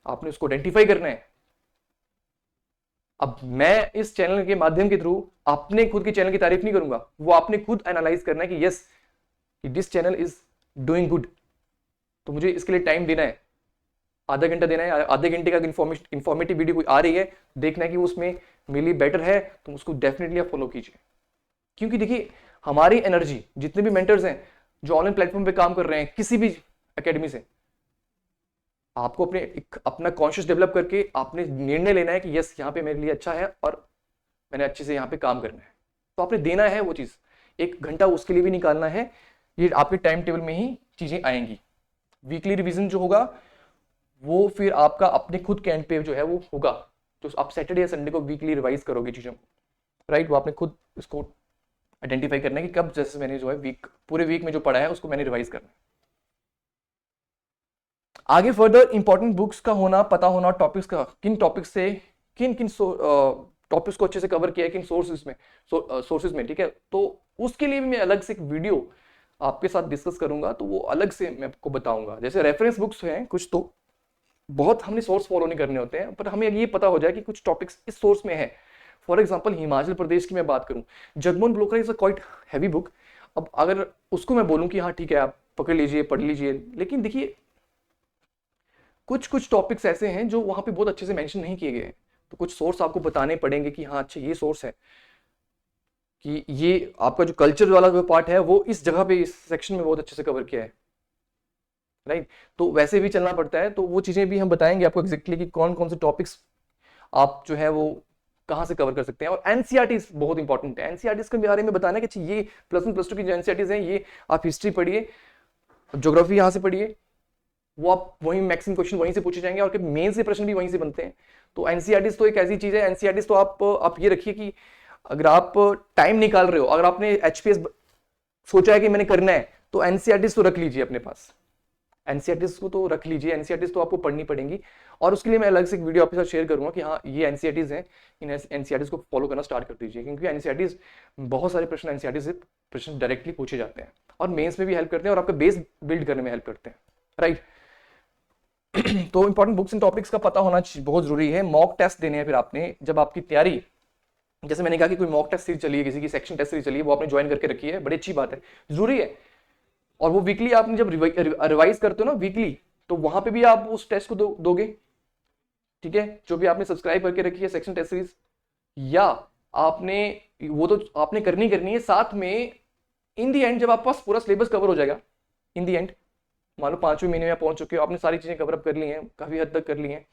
आपने उसको आइडेंटिफाई करना है। अब मैं इस चैनल के माध्यम के थ्रू अपने खुद के चैनल की तारीफ नहीं करूंगा, वो आपने खुद एनालाइज करना है कि यस कि this channel is doing good, तो मुझे इसके लिए टाइम देना है, आधा घंटा देना है। आधे घंटे का इंफॉर्मेटिव वीडियो कोई आ रही है, देखना है कि उसमें मेरे लिए बेटर है, तो उसको डेफिनेटली आप फॉलो कीजिए। क्योंकि देखिए हमारी एनर्जी, जितने भी मेंटर्स हैं जो ऑनलाइन प्लेटफॉर्म पे काम कर रहे हैं किसी भी एकेडमी से, आपको अपना कॉन्शियस डेवलप करके आपने निर्णय लेना है कि यस यहाँ पे मेरे लिए अच्छा है और मैंने अच्छे से यहाँ पे काम करना है, तो आपने देना है वो चीज़। 1 घंटा उसके लिए भी निकालना है, ये आपके टाइम टेबल में ही चीज़ें आएंगी। वीकली रिविजन जो होगा वो फिर आपका अपने खुद के एंड पे जो है वो होगा, जो आप सैटरडे या संडे को वीकली रिवाइज करोगे चीज़ों को, राइट। वो आपने खुद इसको आइडेंटिफाई करना है कि कब जैसे मैंने जो है पूरे वीक में जो पढ़ा है उसको मैंने रिवाइज करना है। आगे फर्दर इंपॉर्टेंट बुक्स का होना, पता होना, टॉपिक्स का, किन टॉपिक्स से किन किन टॉपिक्स को अच्छे से कवर किया है किन सोर्सेज में, ठीक है। तो उसके लिए भी मैं अलग से एक वीडियो आपके साथ डिस्कस करूंगा, तो वो अलग से मैं आपको बताऊंगा। जैसे रेफरेंस बुक्स हैं कुछ, तो बहुत हमने सोर्स फॉलो नहीं करने होते हैं, पर हमें ये पता हो जाए कि कुछ टॉपिक्स इस सोर्स में है। फॉर एग्जाम्पल हिमाचल प्रदेश की मैं बात करूं, Jagmohan blocker is a quite heavy book. अब अगर उसको मैं बोलूं कि हाँ ठीक है आप पकड़ लीजिए पढ़ लीजिए, लेकिन देखिए कुछ कुछ टॉपिक्स ऐसे हैं जो वहां पे बहुत अच्छे से मेंशन नहीं किए गए हैं, तो कुछ सोर्स आपको बताने पड़ेंगे कि हाँ अच्छा ये सोर्स है, कि ये आपका जो कल्चर वाला जो पार्ट है वो इस जगह पे इस सेक्शन में बहुत अच्छे से कवर किया है, राइट। तो वैसे भी चलना पड़ता है, तो वो चीजें भी हम बताएंगे आपको एग्जैक्टली कि कौन कौन से टॉपिक्स आप जो है वो कहाँ से कवर कर सकते हैं। और एनसीईआरटी बहुत इंपॉर्टेंट है, एनसीईआरटी के बारे में बताना कि ये +1 +2 की जो एनसीईआरटी हैं, ये आप हिस्ट्री पढ़िए, ज्योग्राफी यहाँ से पढ़िए, वो आप वहीं मैक्सिमम क्वेश्चन वहीं से पूछे जाएंगे और मेन से प्रश्न भी वहीं से बनते हैं। तो एनसीईआरटी तो एक ऐसी चीज है, एनसीईआरटी तो आप ये रखिए कि अगर आप टाइम निकाल रहे हो, अगर आपने एचपीएस सोचा है कि मैंने करना है, तो एनसीईआरटी तो रख लीजिए अपने पास, एनसीईआरटी को तो रख लीजिए, एनसीईआरटी तो आपको पढ़नी पड़ेंगी। और उसके लिए मैं अलग से एक वीडियो आपके साथ शेयर करूंगा कि हाँ ये एनसीईआरटीज हैं, इन एनसीईआरटीज को फॉलो करना स्टार्ट कर दीजिए, क्योंकि एनसीईआरटीज बहुत सारे प्रश्न एनसीईआरटी से प्रश्न डायरेक्टली पूछे जाते हैं और मेंस में भी हेल्प करते हैं और आपका बेस बिल्ड करने में हेल्प करते हैं, राइट। तो इंपॉर्टेंट बुक्स एंड टॉपिक्स का पता होना बहुत जरूरी है। मॉक टेस्ट देने हैं फिर आपने, जब आपकी तैयारी, जैसे मैंने कहा कि कोई मॉक टेस्ट सीरीज चली है, किसी की सेक्शन टेस्ट सीरीज चली है, वो आपने ज्वाइन करके रखी है, बड़ी अच्छी बात है, जरूरी है। और वो वीकली आपने जब रिवाइज करते हो ना वीकली, तो वहां पे भी आप उस टेस्ट को दोगे, ठीक है, जो भी आपने सब्सक्राइब करके रखी है सेक्शन टेस्ट सीरीज, या आपने वो तो आपने करनी है, साथ में इन दी एंड जब आपके पास पूरा सिलेबस कवर हो जाएगा, इन दी एंड मान लो 5वें महीने में पहुंच चुके हो, आपने सारी चीजें कवर अप कर ली हैं, काफी हद तक कर ली हैं,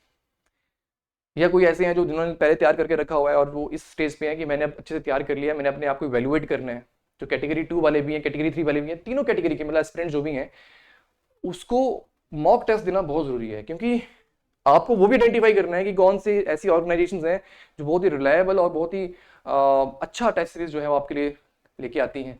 या कोई ऐसे हैं जो जिन्होंने पहले तैयार करके रखा हुआ है और वो इस स्टेज पे है कि मैंने अब अच्छे से तैयार कर लिया, मैंने अपने आप को इवेल्युएट करना है, जो कैटेगरी 2 वाले भी हैं, कैटेगरी 3 वाले भी हैं, तीनों कैटेगरी के मतलब एस्पिरेंट जो भी हैं, उसको मॉक टेस्ट देना बहुत जरूरी है, क्योंकि आपको वो भी आइडेंटिफाई करना है कि कौन सी ऐसी ऑर्गेनाइजेशंस हैं जो बहुत ही रिलायबल और बहुत ही अच्छा टेस्ट सीरीज जो है वो आपके लिए लेके आती हैं,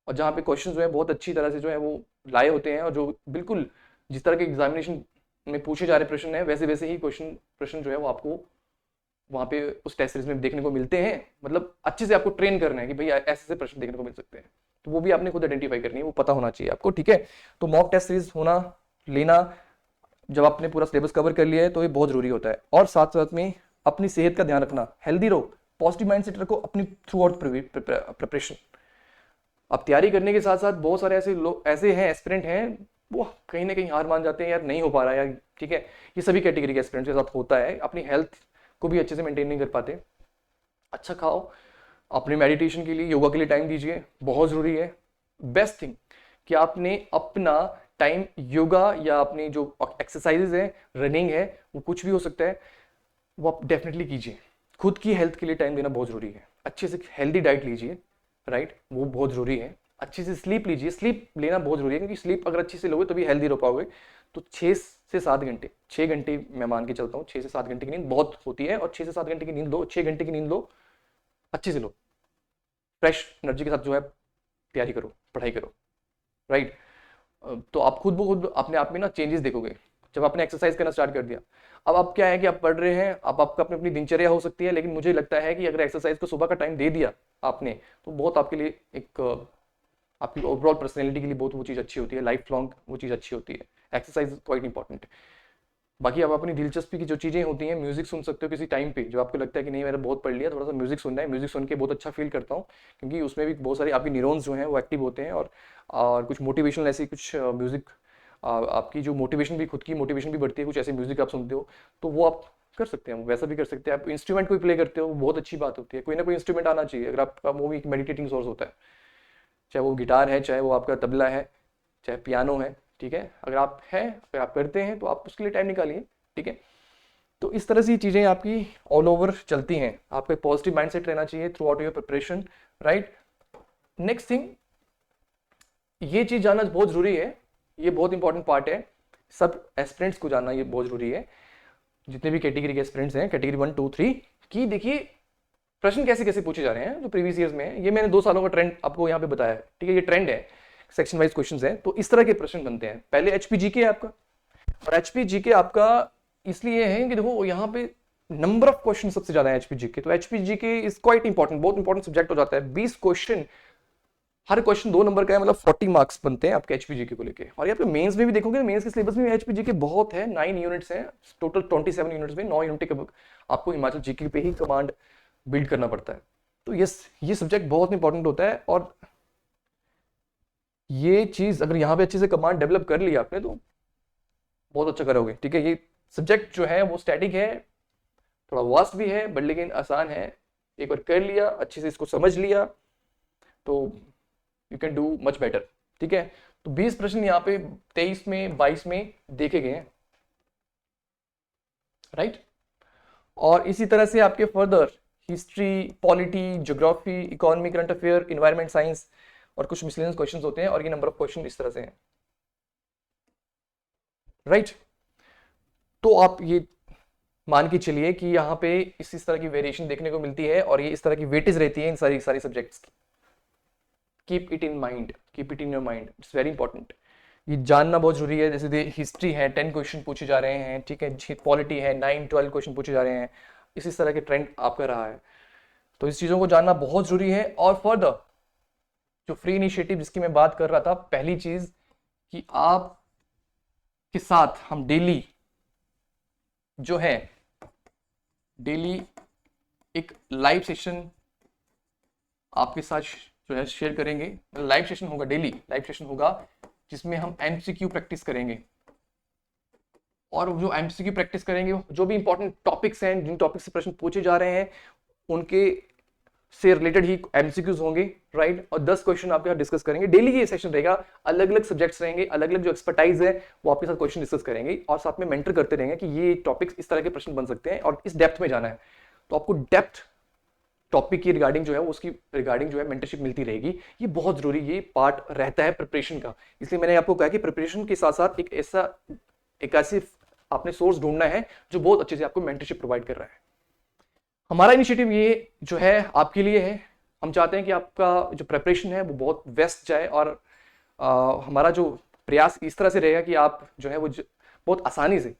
और जहाँ पे क्वेश्चन जो है बहुत अच्छी तरह से जो है वो लाए होते हैं, और जो बिल्कुल जिस तरह के एग्जामिनेशन में पूछे जा रहे प्रश्न है वैसे वैसे ही प्रश्न जो है वो आपको वहाँ पे उस टेस्ट सीरीज में देखने को मिलते हैं। मतलब अच्छे से आपको ट्रेन करना है कि भाई ऐसे ऐसे प्रश्न देखने को मिल सकते हैं, तो वो भी आपने खुद आइडेंटिफाई करनी है, वो पता होना चाहिए आपको, ठीक है। तो मॉक टेस्ट सीरीज होना लेना जब आपने पूरा सिलेबस कवर कर लिया है तो ये बहुत जरूरी होता है। और साथ साथ में अपनी सेहत का ध्यान रखना, हेल्दी रहो, पॉजिटिव माइंडसेट रखो अपनी थ्रू आउट प्रिपरेशन। अब तैयारी करने के साथ साथ बहुत सारे ऐसे लोग ऐसे हैं, एस्पिरेंट हैं, वो कहीं ना कहीं हार मान जाते हैं, यार नहीं हो पा रहा यार, ठीक है, ये सभी कैटेगरी के एस्पिरेंट्स के साथ होता है, अपनी हेल्थ को भी अच्छे से मेंटेन नहीं कर पाते। अच्छा खाओ, अपने मेडिटेशन के लिए, योगा के लिए टाइम दीजिए, बहुत जरूरी है। बेस्ट थिंग कि आपने अपना टाइम योगा या अपनी जो एक्सरसाइजेज है, रनिंग है, वो कुछ भी हो सकता है, वो आप डेफिनेटली कीजिए। खुद की हेल्थ के लिए टाइम देना बहुत जरूरी है। अच्छे से हेल्दी डाइट लीजिए, राइट, वो बहुत जरूरी है। अच्छे से स्लीप लीजिए, स्लीप लेना बहुत जरूरी है, क्योंकि स्लीप अगर अच्छे से लोगे तभी हेल्दी रह पाओगे। तो 6 से 7 घंटे, 6 घंटे मैं मान के चलता हूँ, 6 से 7 घंटे की नींद बहुत होती है, और 6 से 7 घंटे की नींद लो, 6 घंटे की नींद लो, अच्छे से लो, फ्रेश एनर्जी के साथ जो है तैयारी करो, पढ़ाई करो, राइट। तो आप खुद ब खुद अपने आप में ना चेंजेस देखोगे जब आपने एक्सरसाइज करना स्टार्ट कर दिया। अब क्या है कि आप पढ़ रहे हैं, अब आपका अपनी अपनी दिनचर्या हो सकती है, लेकिन मुझे लगता है कि अगर एक्सरसाइज को सुबह का टाइम दे दिया आपने, तो बहुत आपके लिए एक आपकी ओवरऑल पर्सनैलिटी के लिए बहुत वो चीज़ अच्छी होती है, लाइफ लॉन्ग वो चीज़ अच्छी होती है। एक्सरसाइज क्वाइट इंपॉर्टेंट है। बाकी आप अपनी दिलचस्पी की जो चीज़ें होती हैं, म्यूजिक सुन सकते हो किसी टाइम पे, जो आपको लगता है कि नहीं मैंने बहुत पढ़ लिया, थोड़ा सा म्यूजिक सुनना है, म्यूजिक सुन के बहुत अच्छा फील करता हूँ, क्योंकि उसमें भी बहुत सारे आपकी न्यूरॉन्स जो हैं वो एक्टिव होते हैं, और कुछ मोटिवेशनल ऐसी कुछ म्यूजिक, आपकी जो मोटिवेशन भी, खुद की मोटिवेशन भी बढ़ती है, कुछ ऐसे म्यूजिक आप सुनते हो, तो वो आप कर सकते हैं, वैसा भी कर सकते हैं। आप इंस्ट्रूमेंट कोई प्ले करते हो, वो बहुत अच्छी बात होती है, कोई ना कोई इंस्ट्रूमेंट आना चाहिए, अगर आपका वो भी एक मेडिटेटिंग सोर्स होता है, चाहे वो गिटार है, चाहे वो आपका तबला है, चाहे पियानो है, ठीक है। अगर आप करते हैं तो आप उसके लिए टाइम निकालिए, ठीक है। तो इस तरह से चीज़ें आपकी ऑल ओवर चलती हैं, आपका पॉजिटिव माइंडसेट रहना चाहिए through out your preparation, right. Next thing, ये चीज़ जानना बहुत ज़रूरी है, ये बहुत इंपॉर्टेंट पार्ट है, सब एस्पिरेंट्स को जानना ये बहुत ज़रूरी है, जितने भी कैटेगरी के एस्पिरेंट्स हैं, कैटेगरी 1 2 3 की। देखिए प्रश्न कैसे कैसे पूछे जा रहे हैं जो प्रीवियस ईयर्स में है, ये मैंने 2 सालों का ट्रेंड आपको यहाँ पे बताया है, ठीक है, ये ट्रेंड है, सेक्शन वाइज क्वेश्चंस हैं, तो इस तरह के प्रश्न बनते हैं। पहले एचपीजीके आपका, और एचपीजीके आपका इसलिए है कि देखो यहाँ पे नंबर ऑफ क्वेश्चन सबसे ज्यादा है एचपीजीके, तो एचपीजीके इज क्वाइट इंपॉर्टेंट, बहुत इंपॉर्टेंट सब्जेक्ट हो जाता है। 20 क्वेश्चन हर क्वेश्चन 2 नंबर का है, मतलब 40 मार्क्स बनते हैं आपके एचपीजीके को लेके। और ये आपके मेंस में भी देखोगे, मेंस के सिलेबस में एचपीजीके बहुत है, 9 यूनिट्स हैं टोटल, 27 यूनिट्स में 9 यूनिट के आपको हिमाचल जीके पे ही कमांड बिल्ड करना पड़ता है। तो ये सब्जेक्ट बहुत इंपॉर्टेंट होता है, और ये चीज अगर यहाँ पे अच्छे से कमांड डेवलप कर लिया आपने तो बहुत अच्छा करोगे, ठीक है। ये सब्जेक्ट जो है वो स्टैटिक है, थोड़ा वास्ट भी है, बट लेकिन आसान है। एक बार कर लिया, अच्छे से इसको समझ लिया, तो you can do much better, ठीक है। तो 20 प्रश्न यहाँ पे 23 में 22 में देखे गए हैं, राइट। और इसी तरह से आपके further history, polity, geography, economy, current affair, environment science और कुछ मिसलेनियस क्वेश्चंस होते हैं, और ये नंबर ऑफ क्वेश्चन इस तरह से हैं, राइट। तो आप ये मान के चलिए कि यहाँ पे इस तरह की वेरिएशन देखने को मिलती है, और ये इस तरह की वेटेज रहती है इन सारी सब्जेक्ट्स की। Keep it in mind, keep it in your mind, it's very important. ये जानना बहुत जरूरी है। जैसे हिस्ट्री है 10 क्वेश्चन पूछे जा रहे हैं, ठीक है। पॉलिटी है 9-12 क्वेश्चन पूछे जा रहे हैं, इसी तरह के ट्रेंड आपका रहा है, तो इस चीज़ों को जानना बहुत जरूरी है। और फर्दर जो फ्री इनिशिएटिव जिसकी मैं बात कर रहा था, पहली चीज कि आप के साथ हम डेली जो है डेली एक लाइव सेशन आपके साथ जो है शेयर करेंगे। लाइव सेशन होगा, डेली लाइव सेशन होगा, जिसमें हम एमसीक्यू प्रैक्टिस करेंगे। और जो एमसीक्यू प्रैक्टिस करेंगे, जो भी इंपॉर्टेंट टॉपिक्स हैं, जिन टॉपिक से प्रश्न पूछे जा रहे हैं, उनके से रिलेटेड ही एमसीक्यूज होंगे, राइट। और 10 क्वेश्चन आपके साथ डिस्कस करेंगे। डेली ये सेशन रहेगा, अलग अलग सब्जेक्ट्स रहेंगे, अलग अलग जो एक्सपर्टाइज है वो आपके साथ क्वेश्चन डिस्कस करेंगे, और साथ में मेंटर करते रहेंगे कि ये टॉपिक्स इस तरह के प्रश्न बन सकते हैं और इस डेप्थ में जाना है। तो आपको डेप्थ टॉपिक की रिगार्डिंग जो है उसकी रिगार्डिंग जो है मेंटरशिप मिलती रहेगी। ये बहुत जरूरी, ये पार्ट रहता है प्रिपरेशन का। इसलिए मैंने आपको कहा कि प्रिपरेशन के साथ साथ एक ऐसी आपने सोर्स ढूंढना है जो बहुत अच्छे से आपको मेंटरशिप प्रोवाइड कर रहा है। हमारा इनिशिएटिव ये जो है आपके लिए है। हम चाहते हैं कि आपका जो प्रिपरेशन है वो बहुत बेस्ट जाए, और हमारा जो प्रयास इस तरह से रहेगा कि आप जो है वो बहुत आसानी से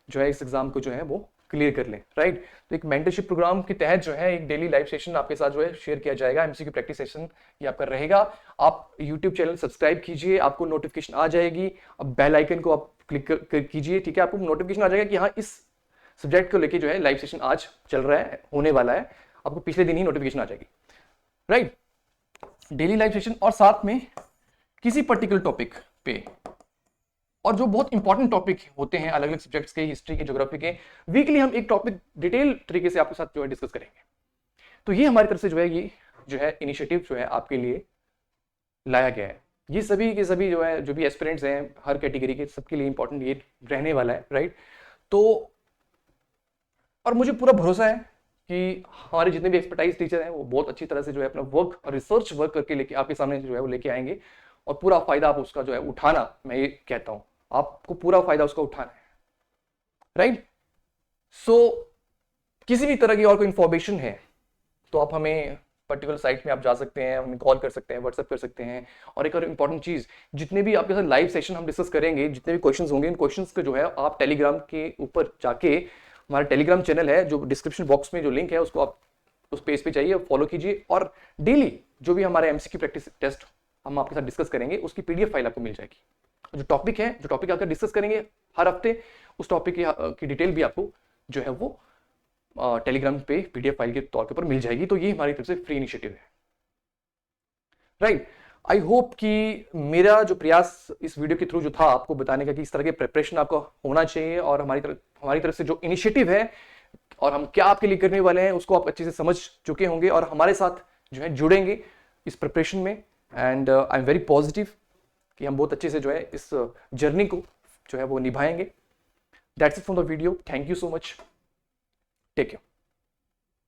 जो है इस एग्जाम को जो है वो क्लियर कर लें, राइट। तो एक मेंटरशिप प्रोग्राम के तहत जो है एक डेली लाइव सेशन आपके साथ जो है शेयर किया जाएगा। एमसीक्यू प्रैक्टिस सेशन ये आपका रहेगा। आप यूट्यूब चैनल सब्सक्राइब कीजिए, आपको नोटिफिकेशन आ जाएगी। अब बेल आइकन को आप क्लिक कीजिए, ठीक है। आपको नोटिफिकेशन आ जाएगा कि हाँ, इस सब्जेक्ट को लेके जो है लाइव सेशन आज चल रहा है, होने वाला है। आपको पिछले दिन ही नोटिफिकेशन आ जाएगी, राइट। डेली लाइव सेशन, और साथ में किसी पर्टिकुलर टॉपिक पे, और जो बहुत इंपॉर्टेंट टॉपिक होते हैं अलग अलग सब्जेक्ट्स के, हिस्ट्री के, ज्योग्राफी के, वीकली हम एक टॉपिक डिटेल तरीके से आपके साथ जो है डिस्कस करेंगे। तो ये हमारी तरफ से जो है ये जो है इनिशिएटिव जो है आपके लिए लाया गया है। ये सभी के सभी जो है, जो भी एस्पिरेंट्स हैं हर कैटेगरी के, सबके लिए इंपॉर्टेंट ये रहने वाला है, राइट। तो और मुझे पूरा भरोसा है कि हमारे जितने भी एक्सपर्टाइज टीचर हैं वो बहुत अच्छी तरह से जो है अपना वर्क और रिसर्च वर्क करके लेके आपके सामने जो है वो लेके आएंगे, और पूरा फायदा आप उसका जो है उठाना, मैं ये कहता हूं आपको पूरा फायदा उसका उठाना है, राइट। सो किसी भी तरह की और कोई इंफॉर्मेशन है तो आप हमें पर्टिकुलर साइट में आप जा सकते हैं, हमें कॉल कर सकते हैं, व्हाट्सएप कर सकते हैं। और एक और इंपॉर्टेंट चीज, जितने भी आपके साथ लाइव सेशन हम डिस्कस करेंगे, जितने भी क्वेश्चंस होंगे, इन क्वेश्चंस के जो है आप टेलीग्राम के ऊपर जाके, हमारा टेलीग्राम चैनल है जो डिस्क्रिप्शन बॉक्स में जो लिंक है उसको आप उस पेज पे जाइए, फॉलो कीजिए, और डेली जो भी हमारे एमसीक्यू प्रैक्टिस टेस्ट हम आपके साथ डिस्कस करेंगे उसकी पीडीएफ फाइल आपको मिल जाएगी। जो टॉपिक है, जो टॉपिक आकर डिस्कस करेंगे हर हफ्ते, उस टॉपिक की डिटेल भी आपको जो है वो टेलीग्राम पे पीडीएफ फाइल के तौर पर मिल जाएगी। तो ये हमारी तरफ से फ्री इनिशिएटिव है, राइट। आई होप कि मेरा जो प्रयास इस वीडियो के थ्रू जो था आपको बताने का कि इस तरह के प्रिपरेशन आपको होना चाहिए, और हमारी तरफ से जो इनिशिएटिव है और हम क्या आपके लिए करने वाले हैं उसको आप अच्छे से समझ चुके होंगे, और हमारे साथ जो है जुड़ेंगे इस प्रिपरेशन में। And I am very positive कि हम बहुत अच्छे से जो है इस जर्नी को जो है वो निभाएंगे। That's it from the video. Thank you so much. Take care.